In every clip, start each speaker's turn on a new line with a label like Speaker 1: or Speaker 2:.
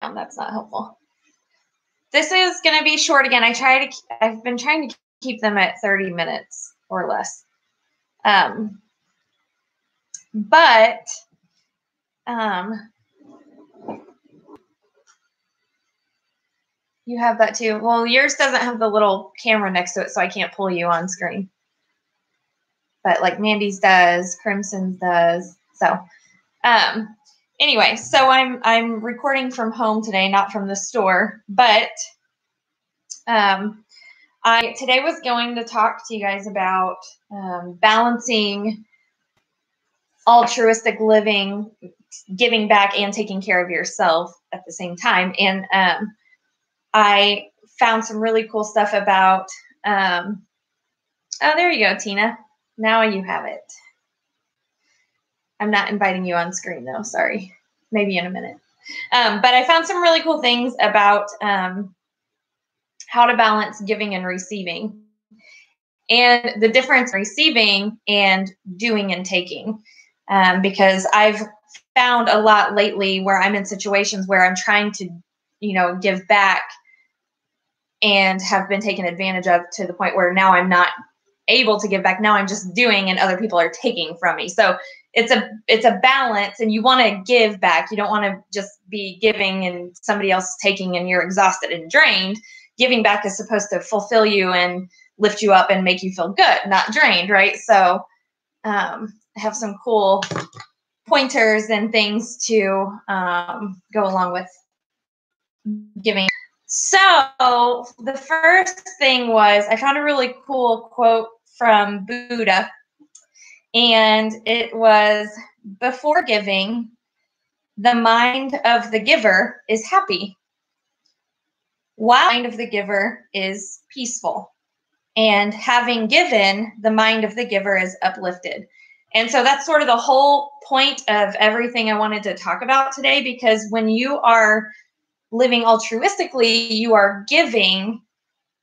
Speaker 1: down. That's not helpful. This is going to be short again. I've been trying to keep them at 30 minutes or less. You have that too. Well, yours doesn't have the little camera next to it, so I can't pull you on screen. But like Mandy's does, Crimson's does. So, anyway, so I'm recording from home today, not from the store. But I today was going to talk to you guys about balancing altruistic living, giving back, and taking care of yourself at the same time. And I found some really cool stuff about, oh, there you go, Tina. Now you have it. I'm not inviting you on screen though, sorry. Maybe in a minute. But I found some really cool things about how to balance giving and receiving, and the difference in receiving and doing and taking. Because I've found a lot lately where I'm in situations where I'm trying to, give back and have been taken advantage of to the point where now I'm not able to give back. Now I'm just doing and other people are taking from me. So it's a balance, and you want to give back. You don't want to just be giving and somebody else is taking and you're exhausted and drained. Giving back is supposed to fulfill you and lift you up and make you feel good, not drained, right? So I have some cool pointers and things to go along with giving. So the first thing was I found a really cool quote from Buddha, and it was, before giving, the mind of the giver is happy, while the mind of the giver is peaceful. And having given, the mind of the giver is uplifted. And so that's sort of the whole point of everything I wanted to talk about today, because when you are living altruistically, you are giving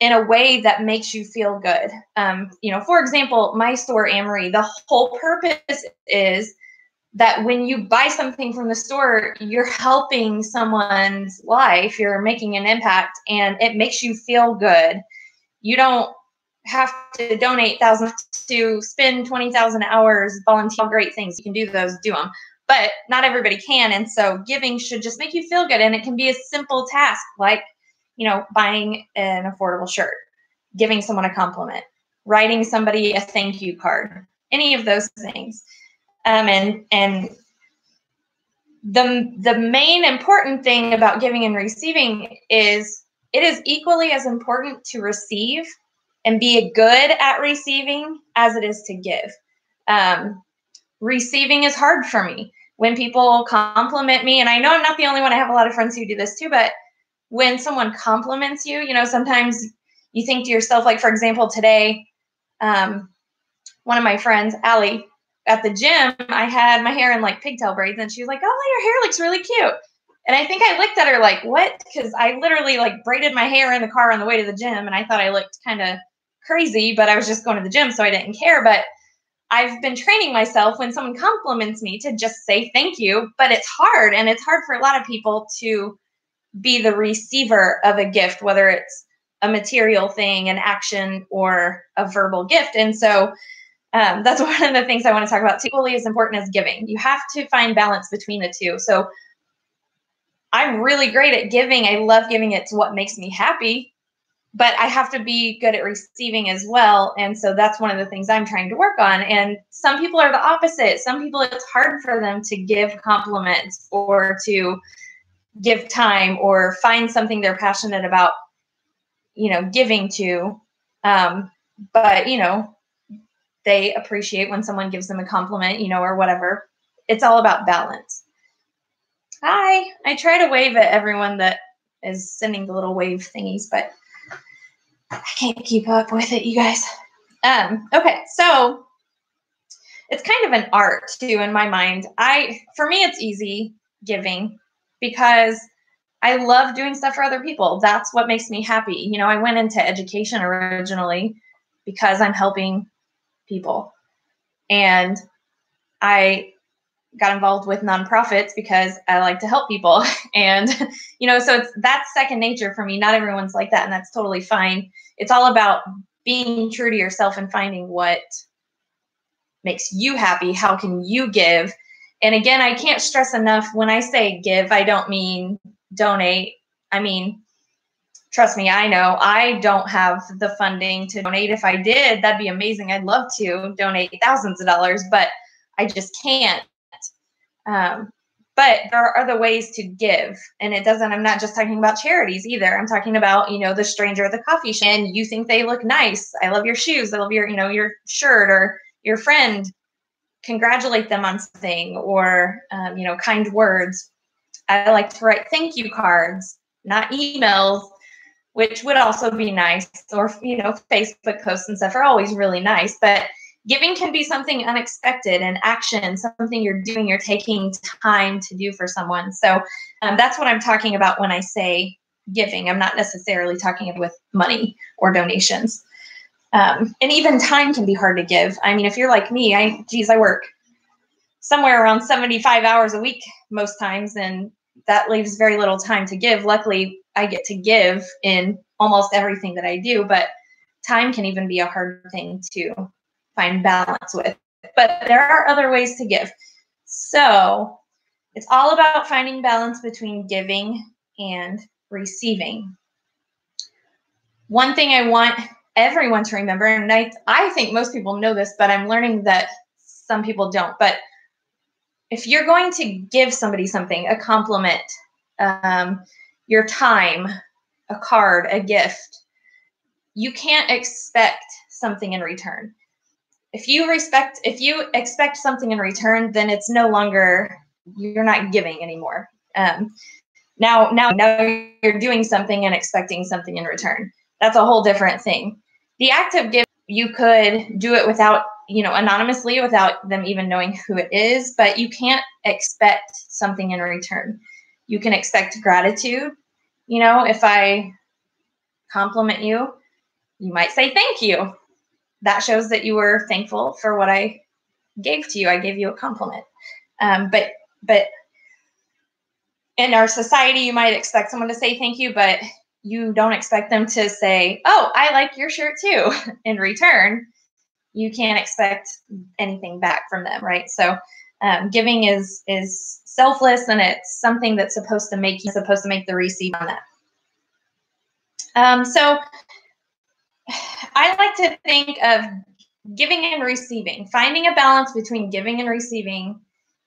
Speaker 1: in a way that makes you feel good. For example, my store, Amory, the whole purpose is that when you buy something from the store, you're helping someone's life, you're making an impact, and it makes you feel good. You don't have to donate thousands to spend 20,000 hours volunteering. Great things. You can do those, do them. But not everybody can. And so giving should just make you feel good. And it can be a simple task like, buying an affordable shirt, giving someone a compliment, writing somebody a thank you card, any of those things. And the main important thing about giving and receiving is it is equally as important to receive and be good at receiving as it is to give. Receiving is hard for me. When people compliment me, and I know I'm not the only one, I have a lot of friends who do this too, but when someone compliments you, sometimes you think to yourself, like, for example, today, one of my friends, Allie, at the gym, I had my hair in like pigtail braids, and she was like, "Oh, your hair looks really cute." And I think I looked at her like, "What?" Because I literally like braided my hair in the car on the way to the gym, and I thought I looked kind of crazy, but I was just going to the gym, so I didn't care. But I've been training myself when someone compliments me to just say thank you, but it's hard, and it's hard for a lot of people to be the receiver of a gift, whether it's a material thing, an action, or a verbal gift. And so that's one of the things I want to talk about. Equally as important as giving. You have to find balance between the two. So I'm really great at giving. I love giving. It's what makes me happy, but I have to be good at receiving as well. And so that's one of the things I'm trying to work on. And some people are the opposite. Some people, it's hard for them to give compliments or to give time or find something they're passionate about, giving to. But, they appreciate when someone gives them a compliment, or whatever. It's all about balance. Hi. I try to wave at everyone that is sending the little wave thingies, but I can't keep up with it, you guys. Okay, so it's kind of an art too in my mind. For me, it's easy giving because I love doing stuff for other people. That's what makes me happy. I went into education originally because I'm helping people, and I got involved with nonprofits because I like to help people. And, so that's second nature for me. Not everyone's like that, and that's totally fine. It's all about being true to yourself and finding what makes you happy. How can you give? And again, I can't stress enough, when I say give, I don't mean donate. I mean, trust me, I know I don't have the funding to donate. If I did, that'd be amazing. I'd love to donate thousands of dollars, but I just can't. But there are other ways to give. And I'm not just talking about charities either. I'm talking about, the stranger at the coffee shop, and you think they look nice. I love your shoes. I love your shirt, or your friend. Congratulate them on something, or, kind words. I like to write thank you cards, not emails, which would also be nice. Or, Facebook posts and stuff are always really nice, but giving can be something unexpected, an action, something you're doing, you're taking time to do for someone. So that's what I'm talking about when I say giving. I'm not necessarily talking with money or donations. And even time can be hard to give. I mean, if you're like me, I work somewhere around 75 hours a week most times, and that leaves very little time to give. Luckily, I get to give in almost everything that I do, but time can even be a hard thing to find balance with. But there are other ways to give. So it's all about finding balance between giving and receiving. One thing I want everyone to remember, and I think most people know this, but I'm learning that some people don't. But if you're going to give somebody something, a compliment, your time, a card, a gift, you can't expect something in return. If you expect something in return, then it's no longer, you're not giving anymore. Now you're doing something and expecting something in return. That's a whole different thing. The act of giving, you could do it without, anonymously, without them even knowing who it is, but you can't expect something in return. You can expect gratitude. If I compliment you, you might say thank you. That shows that you were thankful for what I gave to you. I gave you a compliment. But in our society, you might expect someone to say thank you, but you don't expect them to say, "Oh, I like your shirt too," in return. You can't expect anything back from them, right? So giving is selfless, and it's something that's supposed to make the receiver on that. So I like to think of giving and receiving, finding a balance between giving and receiving.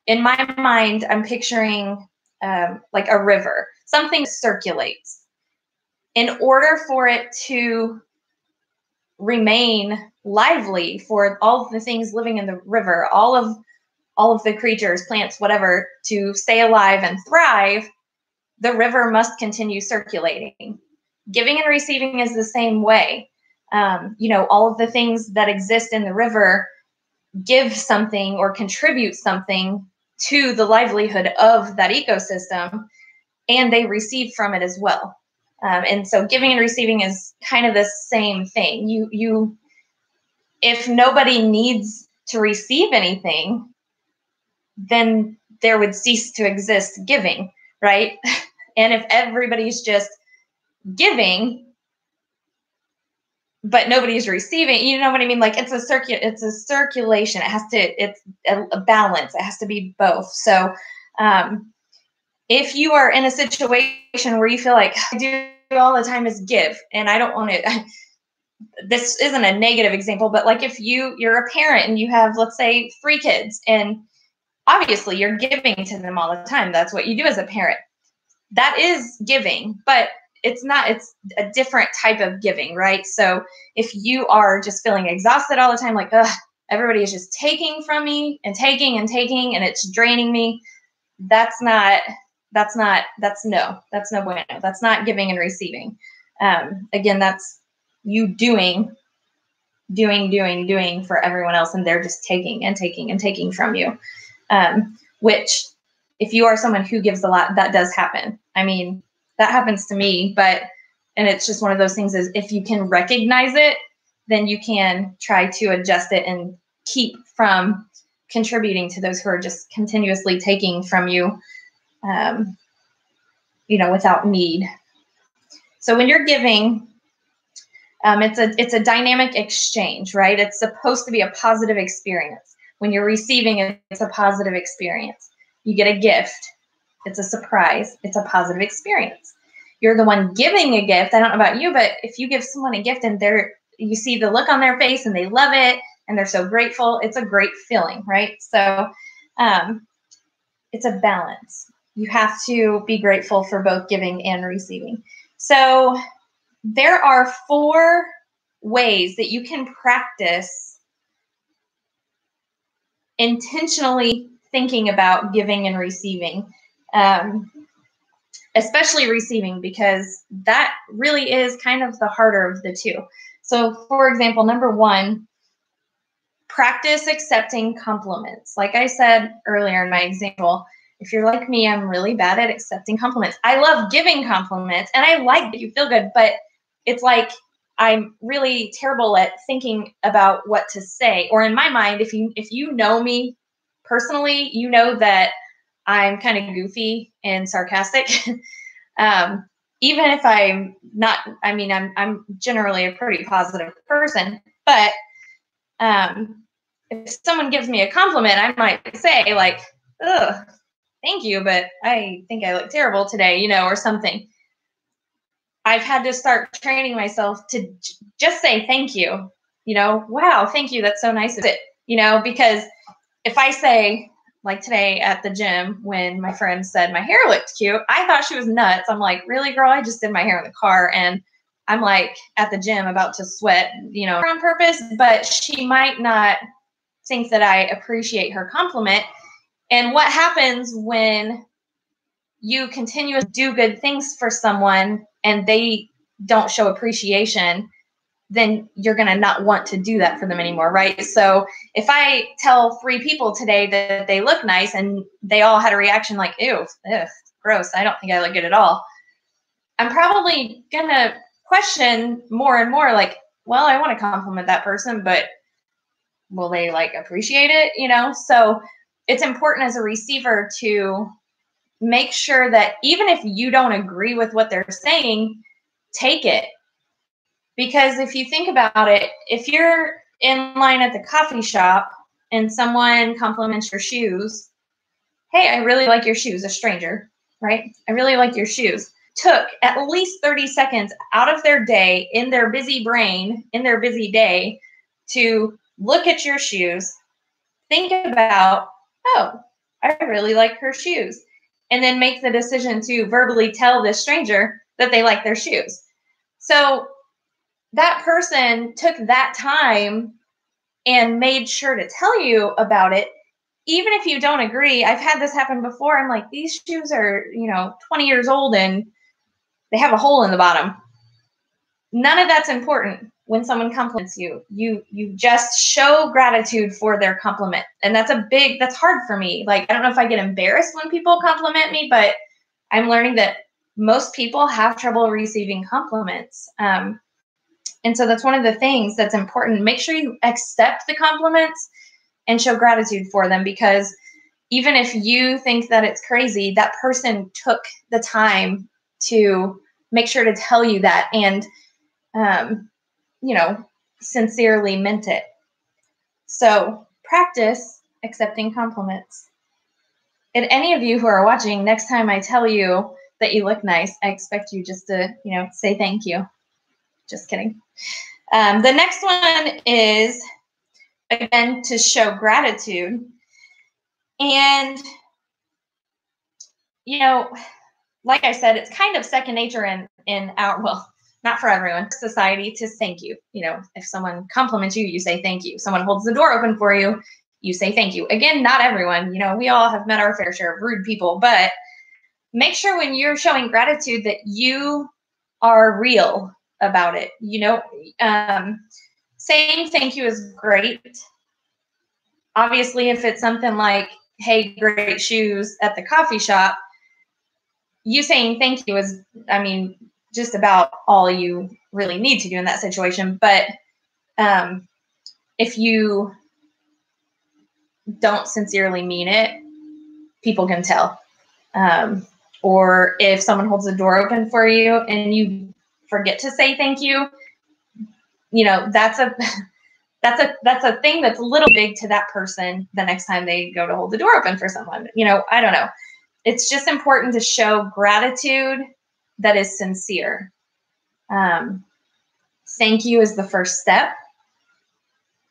Speaker 1: In my mind, I'm picturing like a river, something that circulates. In order for it to remain lively, for all of the things living in the river, all of the creatures, plants, whatever, to stay alive and thrive, the river must continue circulating. Giving and receiving is the same way. All of the things that exist in the river give something or contribute something to the livelihood of that ecosystem, and they receive from it as well. And so giving and receiving is kind of the same thing. If nobody needs to receive anything, then there would cease to exist giving, right? And if everybody's just giving, but nobody's receiving, you know what I mean? Like it's a circulation. It's a balance. It has to be both. So if you are in a situation where you feel like I do all the time is give, and I don't want to, this isn't a negative example, but like if you're a parent and you have, let's say, 3 kids, and obviously you're giving to them all the time. That's what you do as a parent. That is giving, but it's a different type of giving, right? So if you are just feeling exhausted all the time, like, everybody is just taking from me and taking and taking, and it's draining me, that's no bueno. That's not giving and receiving. Again, that's you doing for everyone else, and they're just taking and taking and taking from you. Which, if you are someone who gives a lot, that does happen. I mean, that happens to me, and it's just one of those things is if you can recognize it, then you can try to adjust it and keep from contributing to those who are just continuously taking from you, without need. So when you're giving, it's a dynamic exchange, right? It's supposed to be a positive experience. When you're receiving it, it's a positive experience. You get a gift. It's a surprise. It's a positive experience. You're the one giving a gift. I don't know about you, but if you give someone a gift and you see the look on their face and they love it and they're so grateful, it's a great feeling, right? So it's a balance. You have to be grateful for both giving and receiving. So there are 4 ways that you can practice intentionally thinking about giving and receiving, especially receiving, because that really is kind of the harder of the two. So, for example, number 1, practice accepting compliments. Like I said earlier in my example, if you're like me, I'm really bad at accepting compliments. I love giving compliments, and I like that you feel good, but it's like I'm really terrible at thinking about what to say. Or in my mind, if you know me personally, you know that I'm kind of goofy and sarcastic. Even if I'm not, I'm generally a pretty positive person, but if someone gives me a compliment, I might say like, ugh, thank you, but I think I look terrible today, or something. I've had to start training myself to just say thank you, wow, thank you, that's so nice of it, because if I say, like today at the gym when my friend said my hair looked cute, I thought she was nuts. I'm like, really, girl? I just did my hair in the car, and I'm like at the gym about to sweat, on purpose, but she might not think that I appreciate her compliment. And what happens when you continuously do good things for someone and they don't show appreciation, then you're going to not want to do that for them anymore, right? So if I tell 3 people today that they look nice and they all had a reaction like, ew, ugh, gross, I don't think I look good at all, I'm probably going to question more and more like, well, I want to compliment that person, but will they appreciate it? So it's important as a receiver to make sure that even if you don't agree with what they're saying, take it. Because if you think about it, if you're in line at the coffee shop and someone compliments your shoes, hey, I really like your shoes, a stranger, right? I really like your shoes. Took at least 30 seconds out of their day, in their busy brain, in their busy day, to look at your shoes, think about, oh, I really like her shoes, and then make the decision to verbally tell this stranger that they like their shoes. So that person took that time and made sure to tell you about it. Even if you don't agree, I've had this happen before. I'm like, these shoes are, 20 years old and they have a hole in the bottom. None of that's important when someone compliments you. You just show gratitude for their compliment. And that's hard for me. I don't know if I get embarrassed when people compliment me, but I'm learning that most people have trouble receiving compliments. And so that's one of the things that's important. Make sure you accept the compliments and show gratitude for them, because even if you think that it's crazy, that person took the time to make sure to tell you that and, sincerely meant it. So practice accepting compliments. And any of you who are watching, next time I tell you that you look nice, I expect you just to, say thank you. Just kidding. The next one is, again, to show gratitude. And, like I said, it's kind of second nature in our, well, not for everyone, society, to thank you. If someone compliments you, you say thank you. Someone holds the door open for you, you say thank you. Again, not everyone. We all have met our fair share of rude people, but make sure when you're showing gratitude that you are real about it. Saying thank you is great. Obviously, if it's something like, hey, great shoes at the coffee shop, you saying thank you is, just about all you really need to do in that situation. But if you don't sincerely mean it, people can tell. Or if someone holds the door open for you and you forget to say thank you, that's a thing that's a little big to that person the next time they go to hold the door open for someone. I don't know. It's just important to show gratitude that is sincere. Thank you is the first step.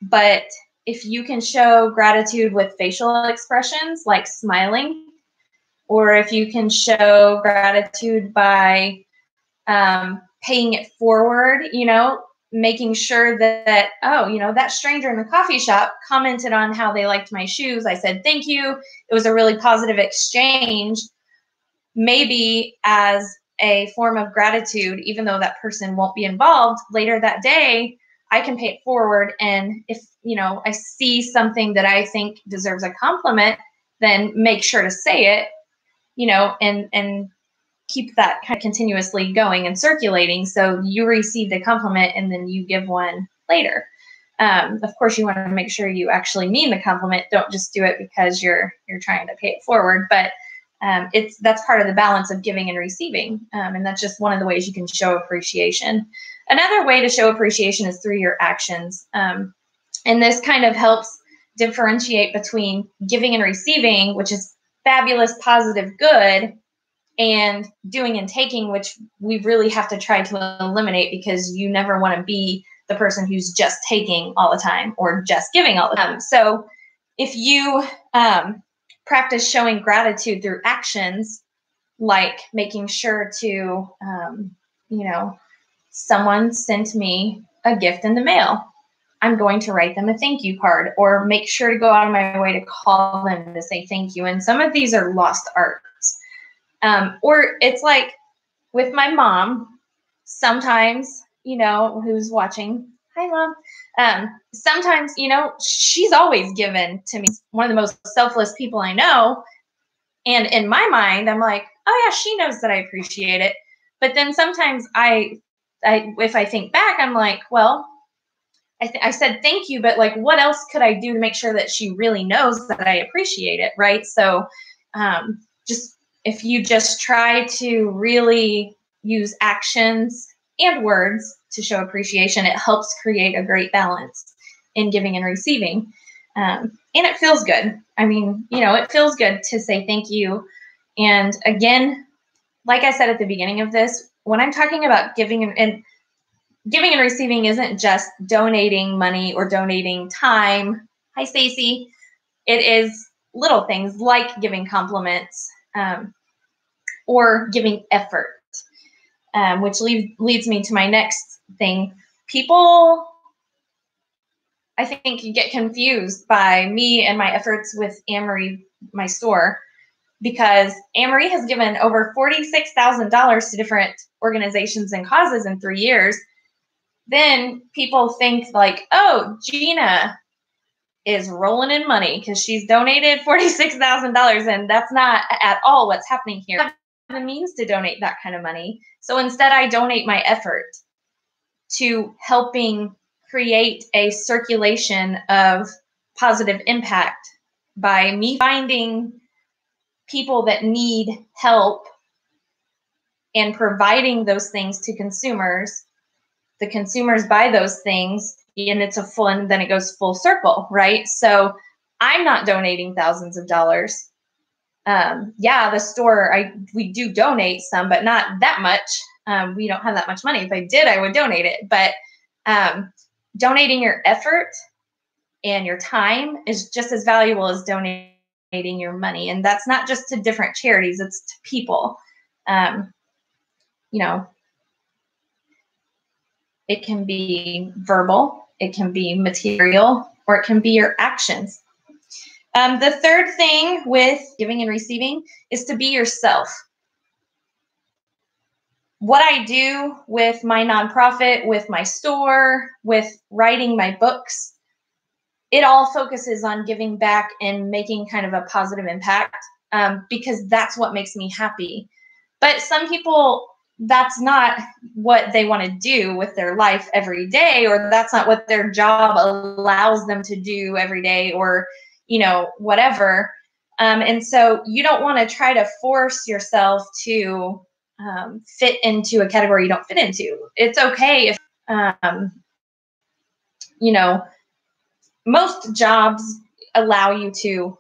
Speaker 1: But if you can show gratitude with facial expressions like smiling, or if you can show gratitude by paying it forward, making sure that, that stranger in the coffee shop commented on how they liked my shoes. I said, thank you. It was a really positive exchange. Maybe as a form of gratitude, even though that person won't be involved later that day, I can pay it forward. And if, I see something that I think deserves a compliment, then make sure to say it, and keep that kind of continuously going and circulating. So you received a compliment and then you give one later. Of course, you want to make sure you actually mean the compliment. Don't just do it because you're trying to pay it forward. But that's part of the balance of giving and receiving. And that's just one of the ways you can show appreciation. Another way to show appreciation is through your actions. And this kind of helps differentiate between giving and receiving, which is fabulous, positive, good, and doing and taking, which we really have to try to eliminate, because you never want to be the person who's just taking all the time or just giving all the time. So if you practice showing gratitude through actions, like making sure to, someone sent me a gift in the mail, I'm going to write them a thank you card, or make sure to go out of my way to call them to say thank you. And some of these are lost arts. Or it's like with my mom, sometimes, who's watching, hi Mom. Sometimes, she's always given to me. One of the most selfless people I know. And in my mind, I'm like, oh yeah, she knows that I appreciate it. But then sometimes if I think back, I'm like, well, I said thank you, but like, what else could I do to make sure that she really knows that I appreciate it, right? So if you just try to really use actions and words to show appreciation, it helps create a great balance in giving and receiving. And it feels good. I mean, it feels good to say thank you. And again, like I said at the beginning of this, when I'm talking about giving and receiving isn't just donating money or donating time. Hi, Stacy. It is little things like giving compliments or giving effort, which leads me to my next thing. People, I think, get confused by me and my efforts with Amory, my store, because Amory has given over $46,000 to different organizations and causes in 3 years. Then people think like, oh, Gina is rolling in money because she's donated $46,000, and that's not at all what's happening here. I have the means to donate that kind of money. So instead, I donate my effort to helping create a circulation of positive impact by me finding people that need help and providing those things to consumers. The consumers buy those things, and and then it goes full circle, right? So I'm not donating thousands of dollars. Yeah, the store, we do donate some, but not that much. We don't have that much money. If I did, I would donate it. But donating your effort and your time is just as valuable as donating your money. And that's not just to different charities, it's to people. It can be verbal, it can be material, or it can be your actions. The third thing with giving and receiving is to be yourself. What I do with my nonprofit, with my store, with writing my books, it all focuses on giving back and making kind of a positive impact, because that's what makes me happy. But some people, that's not what they want to do with their life every day, or that's not what their job allows them to do every day, or whatever. And so you don't want to try to force yourself to fit into a category you don't fit into. It's okay if, most jobs allow you to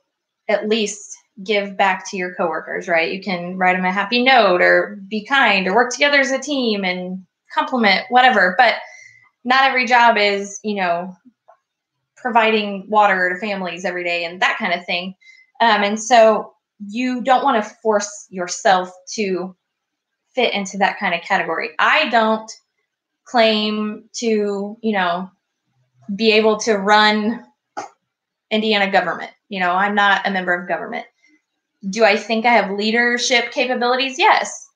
Speaker 1: at least give back to your coworkers, right? You can write them a happy note or be kind or work together as a team and compliment, whatever. But not every job is, providing water to families every day and that kind of thing. And so you don't want to force yourself to fit into that kind of category. I don't claim to, be able to run Indiana government. I'm not a member of government. Do I think I have leadership capabilities? Yes.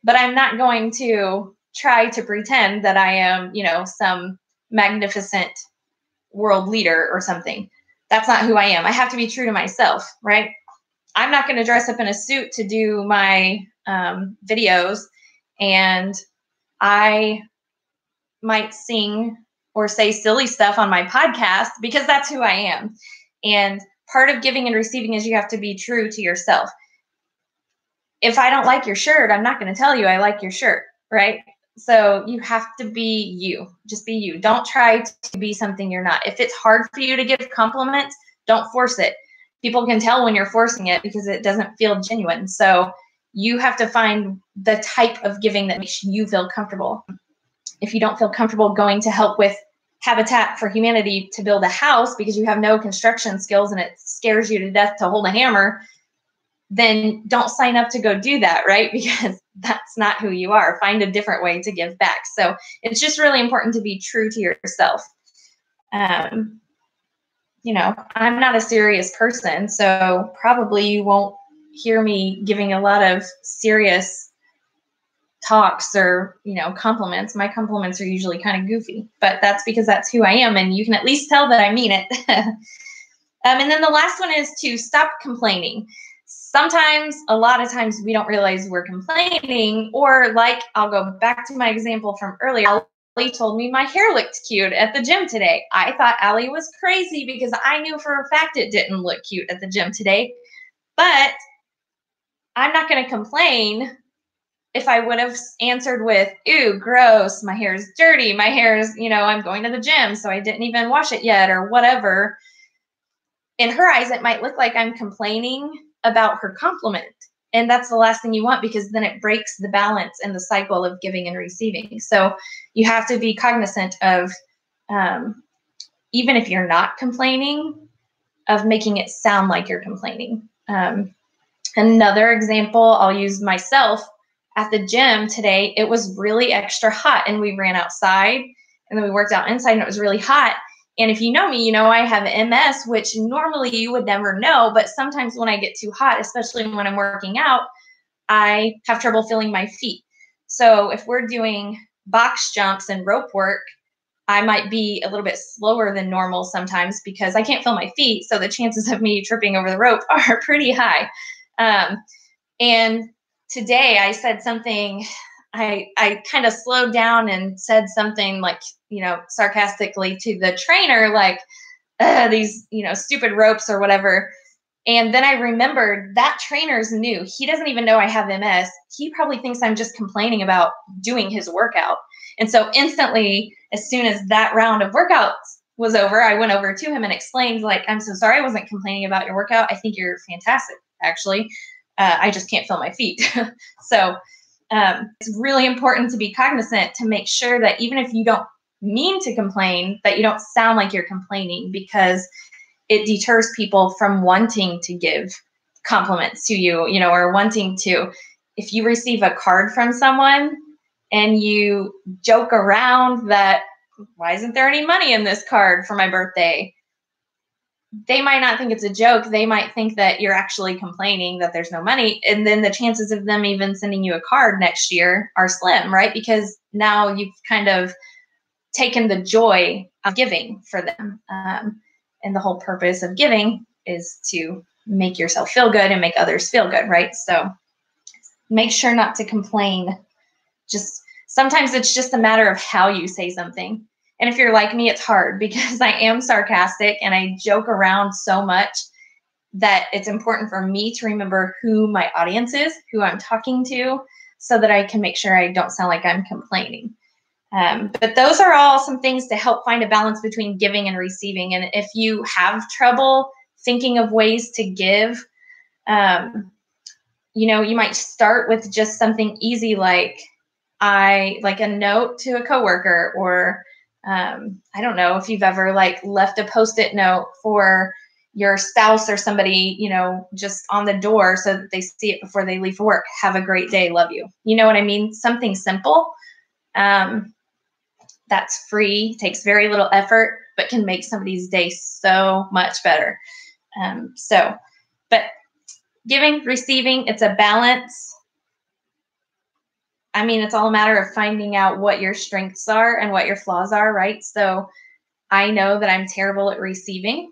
Speaker 1: But I'm not going to try to pretend that I am, some magnificent world leader or something. That's not who I am. I have to be true to myself, right? I'm not going to dress up in a suit to do my videos, and I might sing or say silly stuff on my podcast because that's who I am. And part of giving and receiving is you have to be true to yourself. If I don't like your shirt, I'm not going to tell you I like your shirt, right? So you have to be you. Just be you. Don't try to be something you're not. If it's hard for you to give compliments, don't force it. People can tell when you're forcing it because it doesn't feel genuine. So you have to find the type of giving that makes you feel comfortable. If you don't feel comfortable going to help with Habitat for Humanity to build a house because you have no construction skills and it scares you to death to hold a hammer, then don't sign up to go do that, right? Because that's not who you are. Find a different way to give back. So it's just really important to be true to yourself. I'm not a serious person, so probably you won't hear me giving a lot of serious talks or, compliments. My compliments are usually kind of goofy, but that's because that's who I am, and you can at least tell that I mean it. And then the last one is to stop complaining. Sometimes, a lot of times, we don't realize we're complaining, or like, I'll go back to my example from earlier. Allie told me my hair looked cute at the gym today. I thought Allie was crazy because I knew for a fact it didn't look cute at the gym today, but I'm not going to complain if I would have answered with, "Ew, gross, my hair is dirty, my hair is, I'm going to the gym, so I didn't even wash it yet," or whatever. In her eyes, it might look like I'm complaining about her compliment. And that's the last thing you want, because then it breaks the balance and the cycle of giving and receiving. So you have to be cognizant of, even if you're not complaining, of making it sound like you're complaining. Another example, I'll use myself. At the gym today, it was really extra hot, and we ran outside and then we worked out inside, and it was really hot. And if you know me, I have MS, which normally you would never know, but sometimes when I get too hot, especially when I'm working out, I have trouble feeling my feet. So if we're doing box jumps and rope work, I might be a little bit slower than normal sometimes because I can't feel my feet. So the chances of me tripping over the rope are pretty high. And today I said something, I kind of slowed down and said something like, sarcastically to the trainer, like, these, stupid ropes or whatever. And then I remembered that trainer's new. He doesn't even know I have MS. He probably thinks I'm just complaining about doing his workout. And so instantly, as soon as that round of workouts was over, I went over to him and explained, like, "I'm so sorry, I wasn't complaining about your workout. I think you're fantastic, actually. I just can't feel my feet." So it's really important to be cognizant to make sure that even if you don't mean to complain, that you don't sound like you're complaining, because it deters people from wanting to give compliments to you, or wanting to. If you receive a card from someone and you joke around that, "Why isn't there any money in this card for my birthday?" They might not think it's a joke. They might think that you're actually complaining that there's no money. And then the chances of them even sending you a card next year are slim, right? Because now you've kind of taken the joy of giving for them. And the whole purpose of giving is to make yourself feel good and make others feel good, right? So make sure not to complain. Just sometimes it's just a matter of how you say something. And if you're like me, it's hard because I am sarcastic and I joke around so much. that it's important for me to remember who my audience is, who I'm talking to, so that I can make sure I don't sound like I'm complaining. But those are all some things to help find a balance between giving and receiving. And if you have trouble thinking of ways to give, you might start with just something easy like a note to a coworker, or I don't know if you've ever left a Post-it note for your spouse or somebody, just on the door so that they see it before they leave for work. Have a great day. Love you. You know what I mean? Something simple. That's free, takes very little effort, but can make somebody's day so much better. But giving, receiving, it's a balance. I mean, it's all a matter of finding out what your strengths are and what your flaws are, right? So I know that I'm terrible at receiving.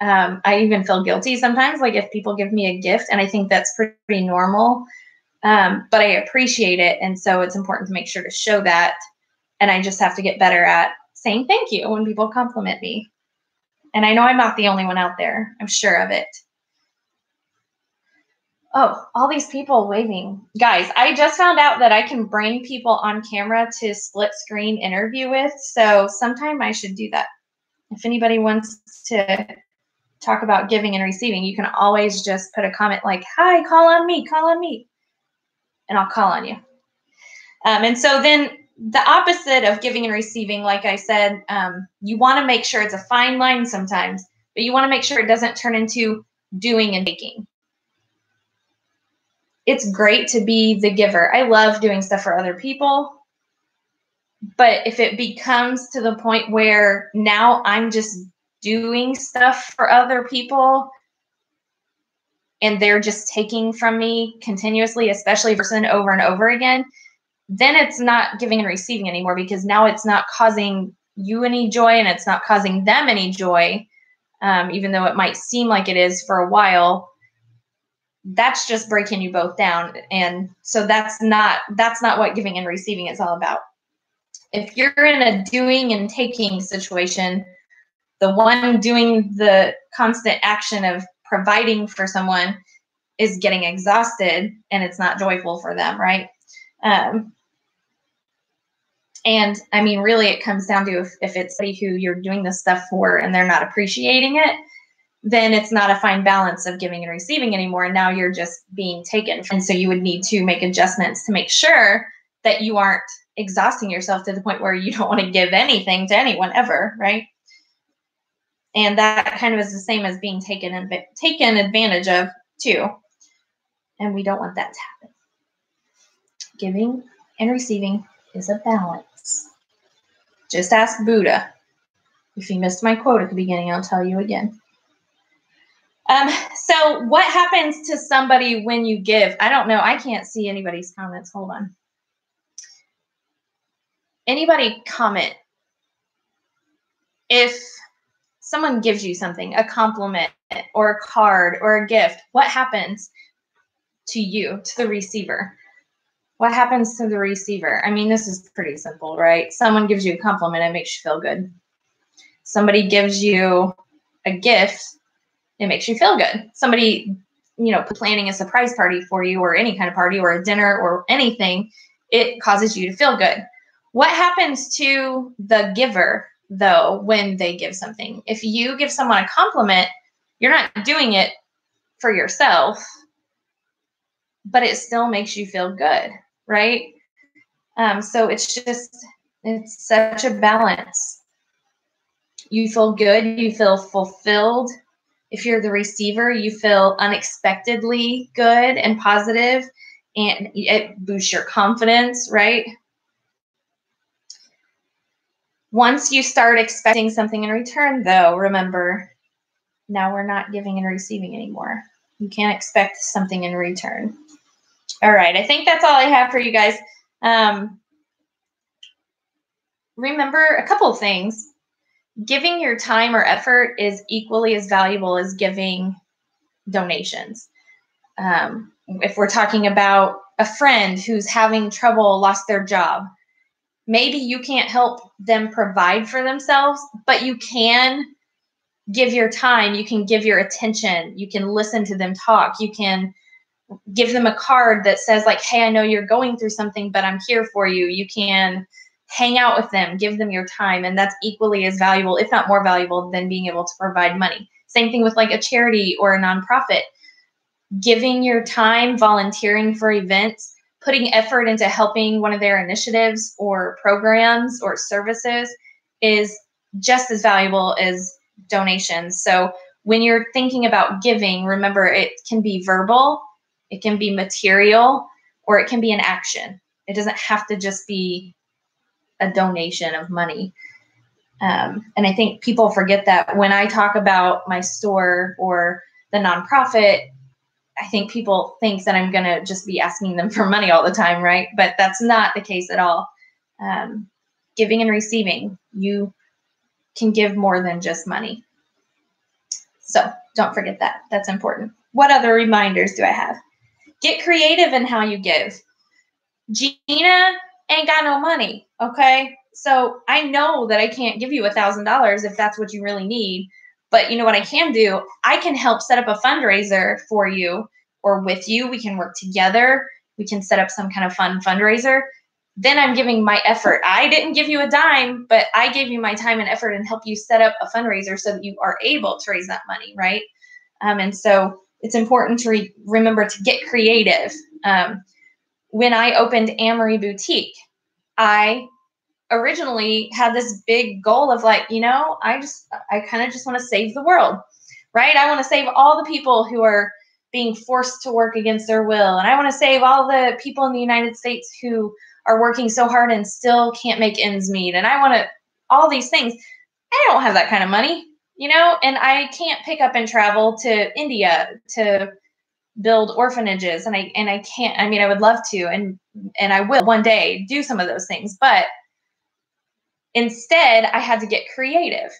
Speaker 1: I even feel guilty sometimes, like if people give me a gift, and I think that's pretty normal, but I appreciate it. And so it's important to make sure to show that. And I just have to get better at saying thank you when people compliment me. And I know I'm not the only one out there. I'm sure of it. Oh, all these people waving. Guys, I just found out that I can bring people on camera to split screen interview with. So sometime I should do that. If anybody wants to talk about giving and receiving, you can always just put a comment like, hi, call on me, and I'll call on you. And so then the opposite of giving and receiving, like I said, you want to make sure it's a fine line sometimes, but you want to make sure it doesn't turn into doing and taking. It's great to be the giver. I love doing stuff for other people, but if it becomes to the point where now I'm just doing stuff for other people and they're just taking from me continuously, especially over and over again, then it's not giving and receiving anymore, because now it's not causing you any joy and it's not causing them any joy, even though it might seem like it is for a while. That's just breaking you both down. And so that's not what giving and receiving is all about. If you're in a doing and taking situation, the one doing the constant action of providing for someone is getting exhausted and it's not joyful for them, right? And I mean, really, it comes down to if it's somebody who you're doing this stuff for and they're not appreciating it, then it's not a fine balance of giving and receiving anymore. And now you're just being taken. And so you would need to make adjustments to make sure that you aren't exhausting yourself to the point where you don't want to give anything to anyone ever, right? And that kind of is the same as being taken advantage of too. And we don't want that to happen. Giving and receiving is a balance. Just ask Buddha. If you missed my quote at the beginning, I'll tell you again. So what happens to somebody when you give? I don't know. I can't see anybody's comments. Hold on. Anybody comment? If someone gives you something, a compliment or a card or a gift, what happens to you, to the receiver? What happens to the receiver? I mean, this is pretty simple, right? Someone gives you a compliment, it makes you feel good. Somebody gives you a gift, it makes you feel good. Somebody, planning a surprise party for you, or any kind of party, or a dinner, or anything, it causes you to feel good. What happens to the giver, though, when they give something? If you give someone a compliment, you're not doing it for yourself, but it still makes you feel good, right? So it's such a balance. You feel good, you feel fulfilled. If you're the receiver, you feel unexpectedly good and positive, and it boosts your confidence, right? Once you start expecting something in return, though, remember, now we're not giving and receiving anymore. You can't expect something in return. All right, I think that's all I have for you guys. Remember a couple of things. Giving your time or effort is equally as valuable as giving donations. If we're talking about a friend who's having trouble, lost their job, maybe you can't help them provide for themselves, but you can give your time. You can give your attention. You can listen to them talk. You can give them a card that says like, hey, I know you're going through something, but I'm here for you. You can hang out with them, give them your time. And that's equally as valuable, if not more valuable, than being able to provide money. Same thing with like a charity or a nonprofit. Giving your time, volunteering for events, putting effort into helping one of their initiatives or programs or services is just as valuable as donations. So when you're thinking about giving, remember it can be verbal, it can be material, or it can be an action. It doesn't have to just be a donation of money. And I think people forget that when I talk about my store or the nonprofit, I think people think that I'm going to just be asking them for money all the time, right? But that's not the case at all. Giving and receiving, you can give more than just money. So don't forget that. That's important. What other reminders do I have? Get creative in how you give. Gina ain't got no money, okay? So I know that I can't give you $1,000 if that's what you really need. But you know what I can do? I can help set up a fundraiser for you or with you. We can work together. We can set up some kind of fun fundraiser. Then I'm giving my effort. I didn't give you a dime, but I gave you my time and effort and help you set up a fundraiser so that you are able to raise that money, right? And so it's important to remember to get creative. When I opened Amory Boutique, I originally had this big goal of like, you know, I kind of just want to save the world, right? I want to save all the people who are being forced to work against their will. And I want to save all the people in the United States who are working so hard and still can't make ends meet. And I want to, all these things. I don't have that kind of money, you know, and I can't pick up and travel to India to build orphanages. And I can't, I mean, I would love to, and I will one day do some of those things, but instead, I had to get creative,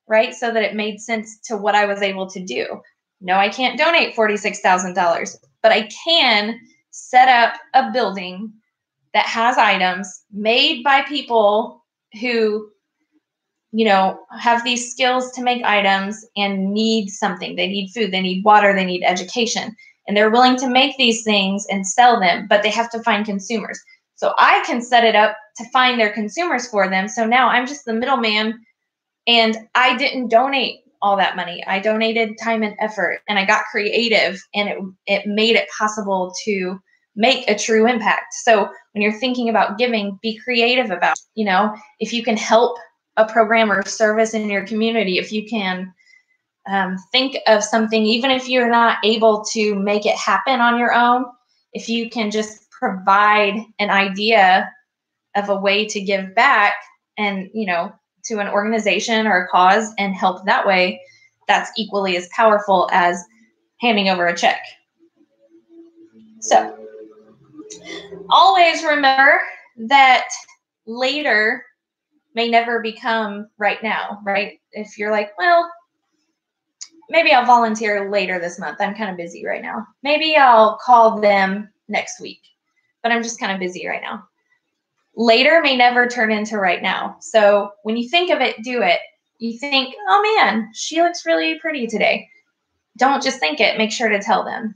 Speaker 1: right? So that it made sense to what I was able to do. No, I can't donate $46,000, but I can set up a building that has items made by people who, you know, have these skills to make items and need something. They need food, they need water, they need education. And they're willing to make these things and sell them, but they have to find consumers. So I can set it up to find their consumers for them. So now I'm just the middleman, and I didn't donate all that money. I donated time and effort, and I got creative, and it made it possible to make a true impact. So when you're thinking about giving, be creative about, you know, if you can help a program or service in your community, if you can think of something, even if you're not able to make it happen on your own, if you can just provide an idea of a way to give back and, you know, to an organization or a cause and help that way, that's equally as powerful as handing over a check. So always remember that later may never become right now, right? If you're like, well, maybe I'll volunteer later this month. I'm kind of busy right now. Maybe I'll call them next week, but I'm just kind of busy right now. Later may never turn into right now. So when you think of it, do it. You think, oh man, she looks really pretty today. Don't just think it. Make sure to tell them.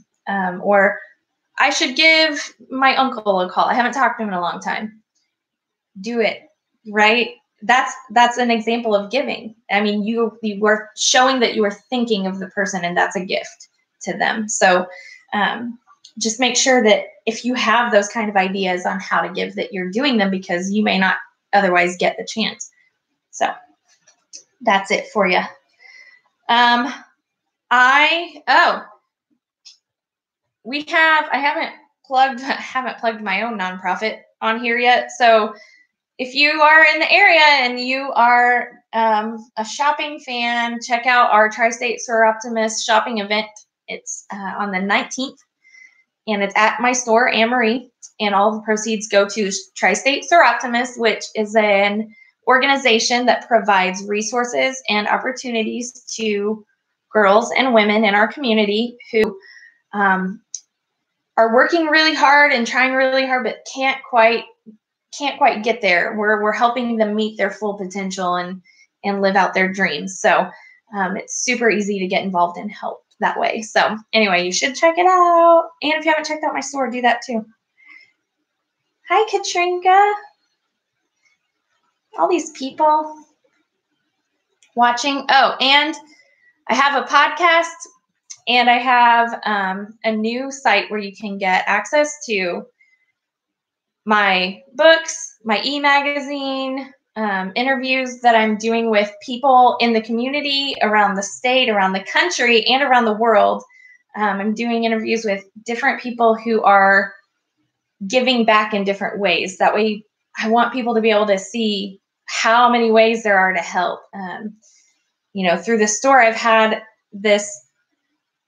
Speaker 1: Or I should give my uncle a call. I haven't talked to him in a long time. Do it, right? That's an example of giving. I mean, you were showing that you were thinking of the person, and that's a gift to them. So just make sure that if you have those kind of ideas on how to give, that you're doing them, because you may not otherwise get the chance. So that's it for you. I haven't plugged my own nonprofit on here yet. So if you are in the area and you are a shopping fan, check out our Tri-State Store Optimist shopping event. It's on the 19th, and it's at my store, Amory, and all the proceeds go to Tri-State Store Optimist, which is an organization that provides resources and opportunities to girls and women in our community who are working really hard and trying really hard, but can't quite get there. We're helping them meet their full potential and live out their dreams. So It's super easy to get involved and help that way. So anyway, you should check it out. And if you haven't checked out my store, do that too. Hi, Katrinka. All these people watching. Oh, and I have a podcast and I have a new site where you can get access to my books, my e-magazine, interviews that I'm doing with people in the community, around the state, around the country, and around the world. I'm doing interviews with different people who are giving back in different ways. That way, I want people to be able to see how many ways there are to help. Through the store, I've had this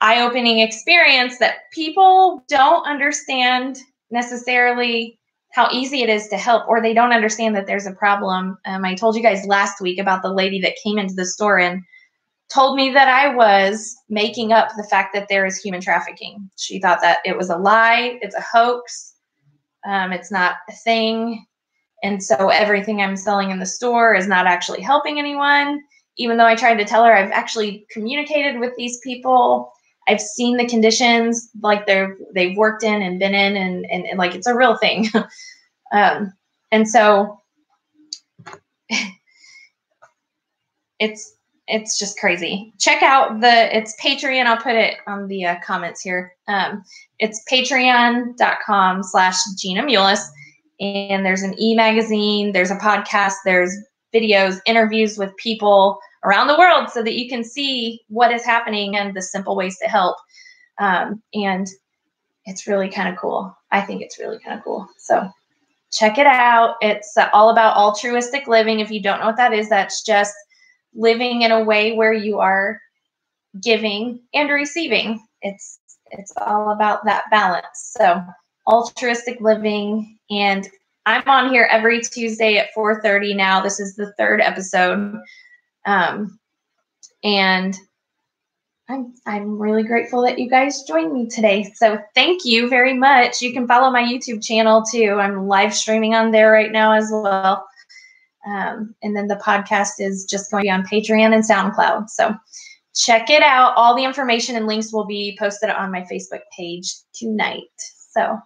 Speaker 1: eye-opening experience that people don't understand necessarily how easy it is to help, or they don't understand that there's a problem. I told you guys last week about the lady that came into the store and told me that I was making up the fact that there is human trafficking. She thought that it was a lie, it's a hoax, it's not a thing. And so everything I'm selling in the store is not actually helping anyone. Even though I tried to tell her I've actually communicated with these people, I've seen the conditions like they've worked in and been in, and like it's a real thing. And so it's just crazy. Check out it's Patreon. I'll put it on the comments here. It's patreon.com/Gina Mullis. And there's an e-magazine, there's a podcast, there's videos, interviews with people around the world so that you can see what is happening and the simple ways to help. And it's really kind of cool. I think it's really kind of cool. So check it out. It's all about altruistic living. If you don't know what that is, that's just living in a way where you are giving and receiving. It's all about that balance. So altruistic living, and I'm on here every Tuesday at 4:30 now. This is the 3rd episode, and I'm really grateful that you guys joined me today. So thank you very much. You can follow my YouTube channel too. I'm live streaming on there right now as well, and then the podcast is just going to be on Patreon and SoundCloud. So check it out. All the information and links will be posted on my Facebook page tonight. So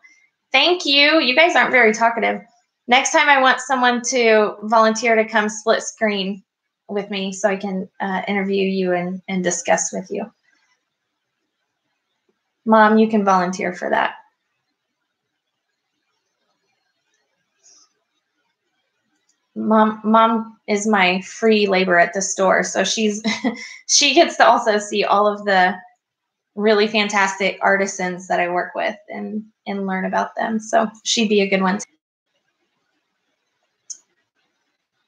Speaker 1: thank you. You guys aren't very talkative. Next time I want someone to volunteer to come split screen with me so I can interview you and discuss with you. Mom, you can volunteer for that. Mom is my free labor at the store, so she gets to also see all of the really fantastic artisans that I work with and learn about them. So she'd be a good one.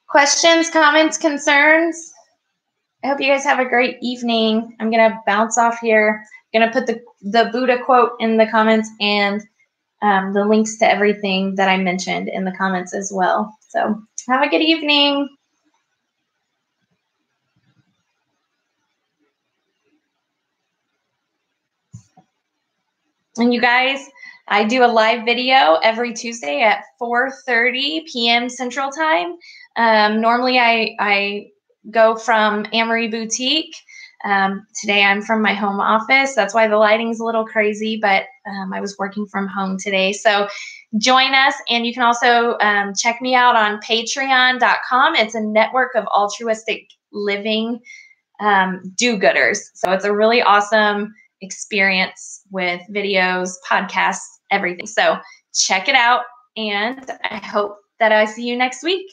Speaker 1: Questions, comments, concerns? I hope you guys have a great evening. I'm going to bounce off here. I'm going to put the Buddha quote in the comments and the links to everything that I mentioned in the comments as well. So have a good evening. And you guys, I do a live video every Tuesday at 4:30 p.m. Central Time. Normally I go from Amory Boutique. Today I'm from my home office. That's why the lighting's a little crazy, but I was working from home today. So join us, and you can also check me out on patreon.com. It's a network of altruistic living do-gooders. So it's a really awesome experience with videos, podcasts, everything. So check it out, and I hope that I see you next week.